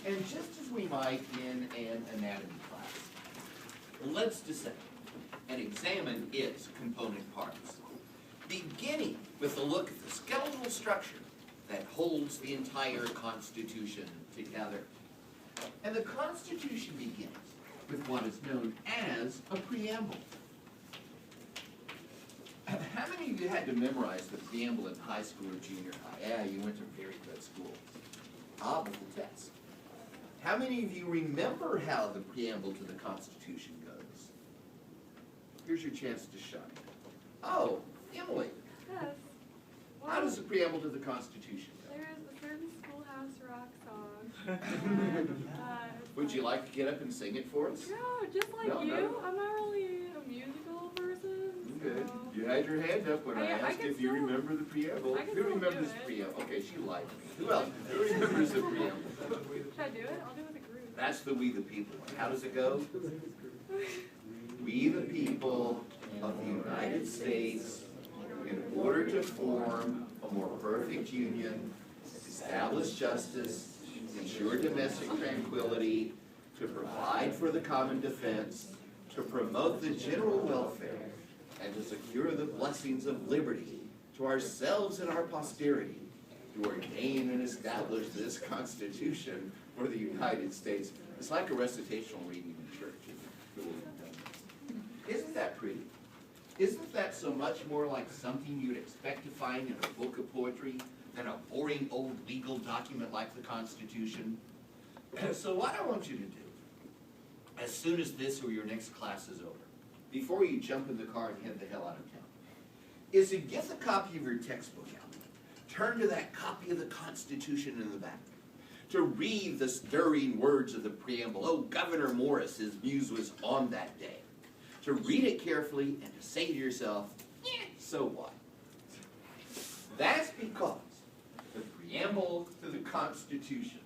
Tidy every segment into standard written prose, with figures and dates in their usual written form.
And just as we might in an anatomy class, let's dissect and examine its component parts, beginning with a look at the skeletal structure that holds the entire Constitution together. And the Constitution begins with what is known as a preamble. How many of you had to memorize the preamble in high school or junior high? Yeah, you went to very good schools. But the test. How many of you remember how the preamble to the Constitution goes? Here's your chance to shine. Oh, Emily. Yes. Well, How does the preamble to the Constitution go? there's a certain Schoolhouse Rock song. Would you like to get up and sing it for us? No, just like No, you. no. I'm not really a musical person. Good. So. You had your hand up when I I asked can if you still- remember the preamble. I can Who still remembers do the it. preamble? Okay, she lied to me. Who else? Who remembers the preamble? Should I do it? I'll do it with a group. That's the We the People one. How does it go? We the people of the United States, in order to form a more perfect union, establish justice, ensure domestic tranquility, to provide for the common defense, to promote the general welfare, and to secure the blessings of liberty to ourselves and our posterity, to ordain and establish this Constitution for the United States. It's like a recitational reading in church. Isn't that pretty? Isn't that so much more like something you'd expect to find in a book of poetry than a boring old legal document like the Constitution? So what I want you to do, as soon as this or your next class is over, before you jump in the car and head the hell out of town, is to get the copy of your textbook out. Turn to that copy of the Constitution in the back. To read the stirring words of the preamble. Oh, Gouverneur Morris, his muse was on that day. To read it carefully and to say to yourself, so what? That's because the preamble to the Constitution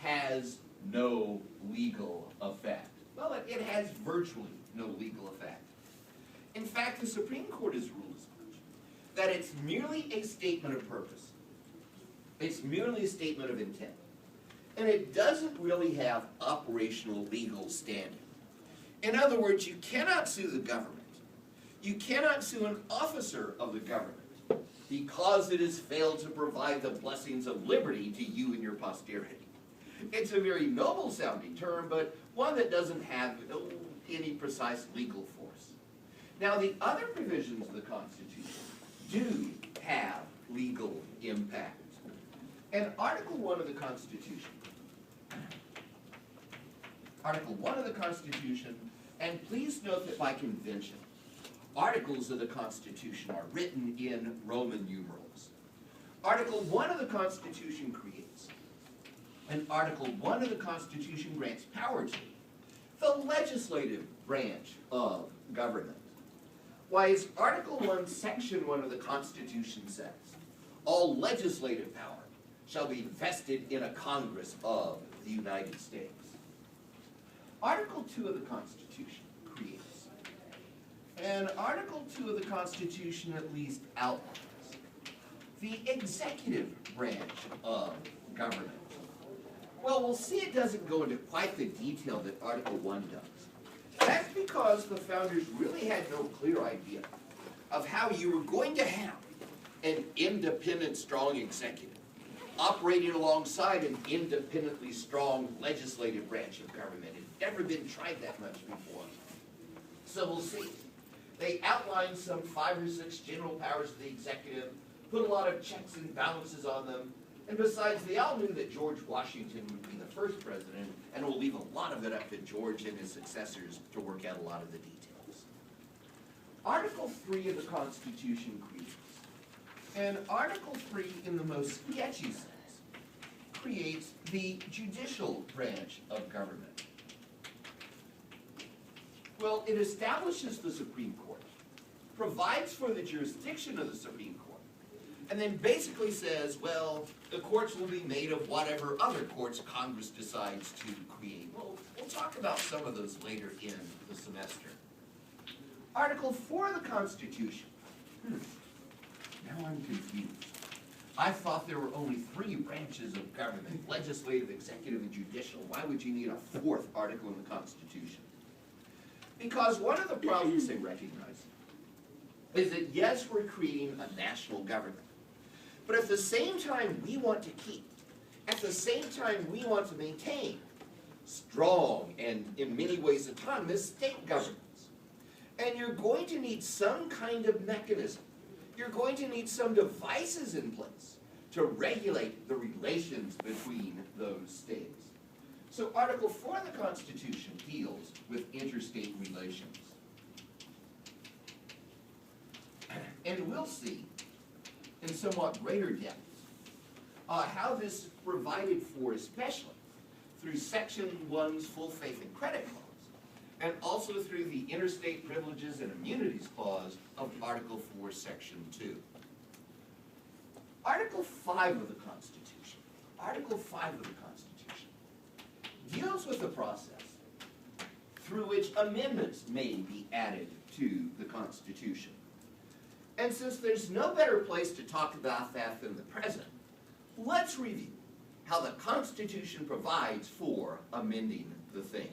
has no legal effect. Well, it has virtually no legal effect. In fact, the Supreme Court has ruled as much, that it's merely a statement of purpose. It's merely a statement of intent. And it doesn't really have operational legal standing. In other words, you cannot sue the government. You cannot sue an officer of the government because it has failed to provide the blessings of liberty to you and your posterity. It's a very noble sounding term, but one that doesn't have any precise legal force. Now, the other provisions of the Constitution do have legal impact. And Article 1 of the Constitution, and please note that by convention, articles of the Constitution are written in Roman numerals. Article 1 of the Constitution creates, and Article 1 of the Constitution grants power to the legislative branch of government. Why, as Article 1, Section 1 of the Constitution says, all legislative power shall be vested in a Congress of the United States. Article 2 of the Constitution creates, and Article 2 of the Constitution at least outlines, the executive branch of government. Well, we'll see it doesn't go into quite the detail that Article 1 does. That's because the founders really had no clear idea of how you were going to have an independent, strong executive operating alongside an independently strong legislative branch of government. It had never been tried that much before. So we'll see. They outlined some 5 or 6 general powers of the executive, put a lot of checks and balances on them, and besides, they all knew that George Washington would be the first president, and it will leave a lot of it up to George and his successors to work out a lot of the details. Article 3 of the Constitution creates, and Article 3, in the most sketchy sense, creates the judicial branch of government. Well, it establishes the Supreme Court, provides for the jurisdiction of the Supreme Court, and then basically says, well, the courts will be made of whatever other courts Congress decides to create. Well, we'll talk about some of those later in the semester. Article 4 of the Constitution. Now I'm confused. I thought there were only 3 branches of government, legislative, executive, and judicial. Why would you need a 4th article in the Constitution? Because one of the problems they recognize is that, yes, we're creating a national government, but at the same time we want to keep, at the same time we want to maintain strong and in many ways autonomous state governments. And you're going to need some kind of mechanism. You're going to need some devices in place to regulate the relations between those states. So Article 4 of the Constitution deals with interstate relations. And we'll see in somewhat greater depth how this is provided for, especially through Section 1's full faith and credit clause, and also through the Interstate Privileges and Immunities Clause of Article 4, Section 2. Article 5 of the Constitution, Article 5 of the Constitution deals with the process through which amendments may be added to the Constitution. And since there's no better place to talk about that than the present, let's review how the Constitution provides for amending the thing.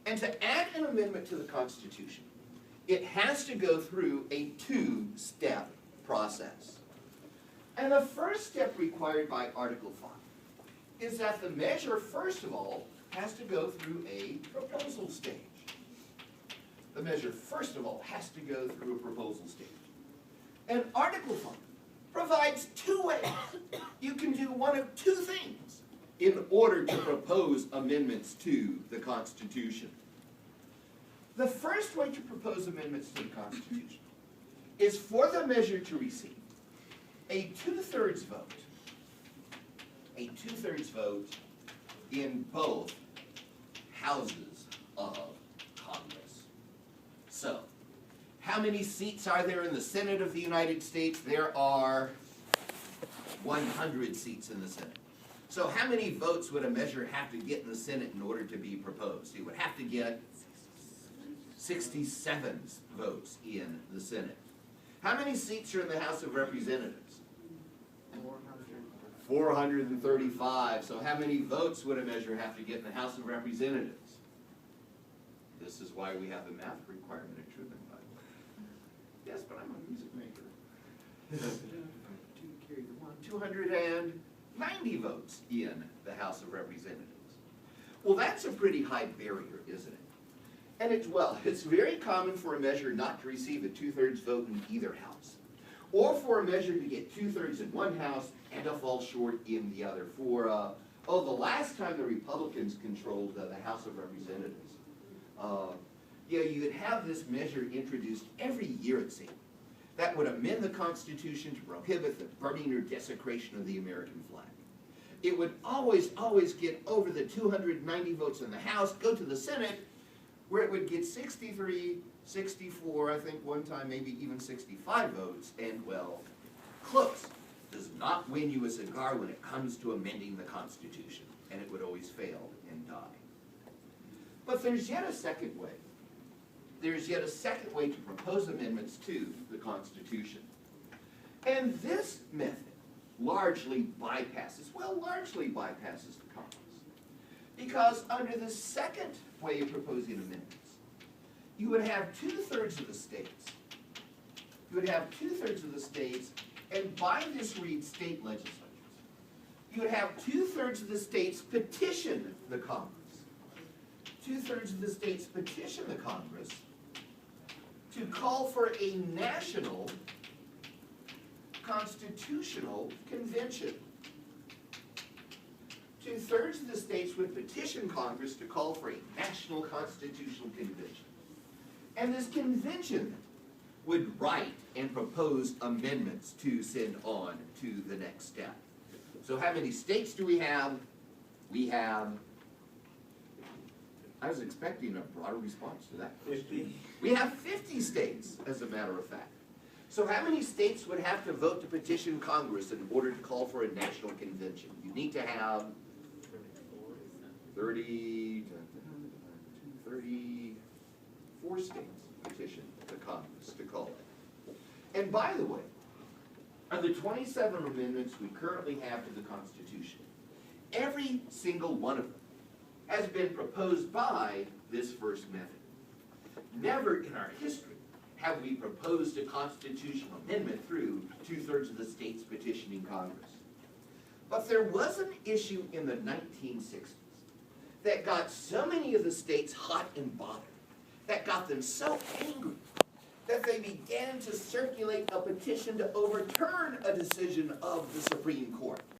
And to add an amendment to the Constitution, it has to go through a 2-step process. And the first step required by Article 5 is that the measure, first of all, has to go through a proposal stage. The measure, first of all, has to go through a proposal stage. And Article 5 provides 2 ways. You can do one of 2 things in order to propose amendments to the Constitution. The first way to propose amendments to the Constitution is for the measure to receive a 2/3 vote. A 2/3 vote in both houses of Congress. So, how many seats are there in the Senate of the United States? There are 100 seats in the Senate. So how many votes would a measure have to get in the Senate in order to be proposed? It would have to get 67 votes in the Senate. How many seats are in the House of Representatives? 435. So how many votes would a measure have to get in the House of Representatives? This is why we have the math requirement at Truman, by the way. Yes, but I'm a music maker. 290 votes in the House of Representatives. Well, that's a pretty high barrier, isn't it? And it's very common for a measure not to receive a 2/3 vote in either house, or for a measure to get 2/3 in one house and to fall short in the other. The last time the Republicans controlled the House of Representatives, you would have this measure introduced every year, it seemed, that would amend the Constitution to prohibit the burning or desecration of the American flag. It would always get over the 290 votes in the House, go to the Senate, where it would get 63, 64, I think one time maybe even 65 votes, and well, close. Does not win you a cigar when it comes to amending the Constitution, and it would always fail and die. But there's yet a second way. There's yet a second way to propose amendments to the Constitution. And this method largely bypasses the Congress. Because under the second way of proposing amendments, you would have 2/3 of the states. You would have 2/3 of the states, and by this read state legislatures. You would have 2/3 of the states petition the Congress. 2/3 of the states petition the Congress to call for a national constitutional convention. 2/3 of the states would petition Congress to call for a national constitutional convention. And this convention would write and propose amendments to send on to the next step. So how many states do we have? I was expecting a broader response to that. 50. We have 50 states, as a matter of fact. So how many states would have to vote to petition Congress in order to call for a national convention? You need to have 34 states petition the Congress to call it. And by the way, of the 27 amendments we currently have to the Constitution, every single one of them has been proposed by this first method. Never in our history have we proposed a constitutional amendment through 2/3 of the states petitioning Congress. But there was an issue in the 1960s that got so many of the states hot and bothered, that got them so angry, that they began to circulate a petition to overturn a decision of the Supreme Court.